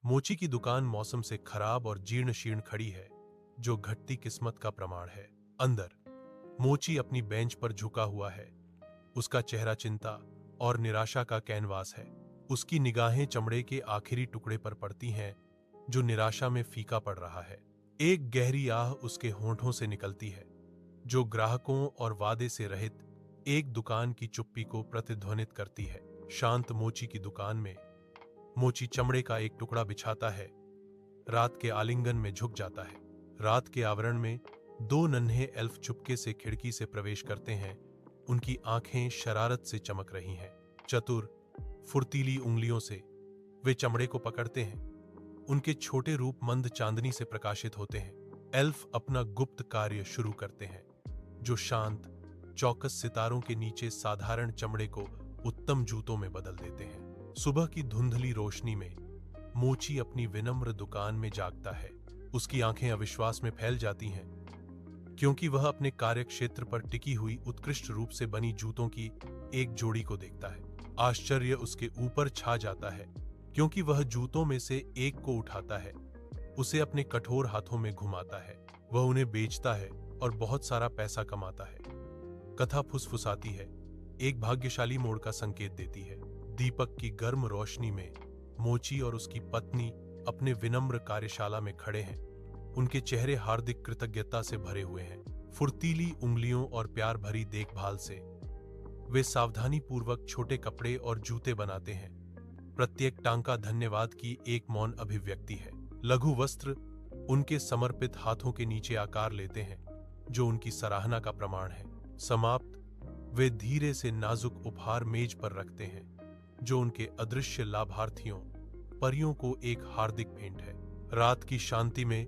मोची की दुकान मौसम से खराब और जीर्ण शीर्ण खड़ी है, जो घटती किस्मत का प्रमाण है। अंदर मोची अपनी बेंच पर झुका हुआ है। उसका चेहरा चिंता और निराशा का कैनवास है। उसकी निगाहें चमड़े के आखिरी टुकड़े पर पड़ती हैं, जो निराशा में फीका पड़ रहा है। एक गहरी आह उसके होंठों से निकलती है, जो ग्राहकों और वादे से रहित एक दुकान की चुप्पी को प्रतिध्वनित करती है। शांत मोची की दुकान में मोची चमड़े का एक टुकड़ा बिछाता है, रात के आलिंगन में झुक जाता है। रात के आवरण में दो नन्हे एल्फ चुपके से खिड़की से प्रवेश करते हैं। उनकी आंखें शरारत से चमक रही हैं। चतुर, फुर्तीली उंगलियों से वे चमड़े को पकड़ते हैं। उनके छोटे रूप मंद चांदनी से प्रकाशित होते हैं। एल्फ अपना गुप्त कार्य शुरू करते हैं, जो शांत, चौकस सितारों के नीचे साधारण चमड़े को उत्तम जूतों में बदल देते हैं। सुबह की धुंधली रोशनी में मोची अपनी विनम्र दुकान में जागता है। उसकी आंखें अविश्वास में फैल जाती हैं, क्योंकि वह अपने कार्य क्षेत्र पर टिकी हुई उत्कृष्ट रूप से बनी जूतों की एक जोड़ी को देखता है। आश्चर्य उसके ऊपर छा जाता है, क्योंकि वह जूतों में से एक को उठाता है, उसे अपने कठोर हाथों में घुमाता है। वह उन्हें बेचता है और बहुत सारा पैसा कमाता है। कथा फुसफुसाती है, एक भाग्यशाली मोड़ का संकेत देती है। दीपक की गर्म रोशनी में मोची और उसकी पत्नी अपने विनम्र कार्यशाला में खड़े हैं। उनके चेहरे हार्दिक कृतज्ञता से भरे हुए हैं। फुर्तीली उंगलियों और प्यार भरी देखभाल से वे सावधानीपूर्वक छोटे कपड़े और जूते बनाते हैं। प्रत्येक टांका धन्यवाद की एक मौन अभिव्यक्ति है। लघु वस्त्र उनके समर्पित हाथों के नीचे आकार लेते हैं, जो उनकी सराहना का प्रमाण है। समाप्त, वे धीरे से नाजुक उपहार मेज पर रखते हैं, जो उनके अदृश्य लाभार्थियों परियों को एक हार्दिक भेंट है। रात की शांति में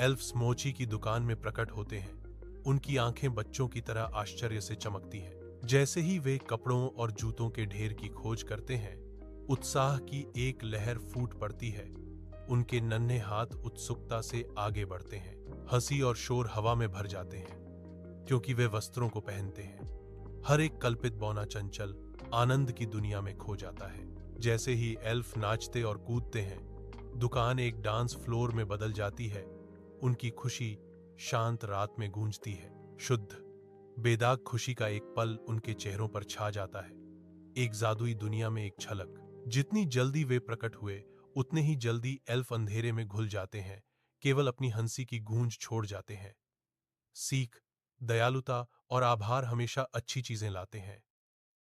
एल्फ्स मोची की दुकान में प्रकट होते हैं। उनकी आंखें बच्चों की तरह आश्चर्य से चमकती हैं। जैसे ही वे कपड़ों और जूतों के ढेर की खोज करते हैं, उत्साह की एक लहर फूट पड़ती है। उनके नन्हे हाथ उत्सुकता से आगे बढ़ते हैं। हंसी और शोर हवा में भर जाते हैं, क्योंकि वे वस्त्रों को पहनते हैं। हर एक कल्पित बौना चंचल आनंद की दुनिया में खो जाता है। जैसे ही एल्फ नाचते और कूदते हैं, दुकान एक डांस फ्लोर में बदल जाती है। उनकी खुशी शांत रात में गूंजती है। शुद्ध, बेदाग खुशी का एक पल उनके चेहरों पर छा जाता है। एक जादुई दुनिया में एक झलक। जितनी जल्दी वे प्रकट हुए, उतने ही जल्दी एल्फ अंधेरे में घुल जाते हैं, केवल अपनी हंसी की गूंज छोड़ जाते हैं। सीख, दयालुता और आभार हमेशा अच्छी चीजें लाते हैं।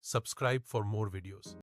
Subscribe for more videos.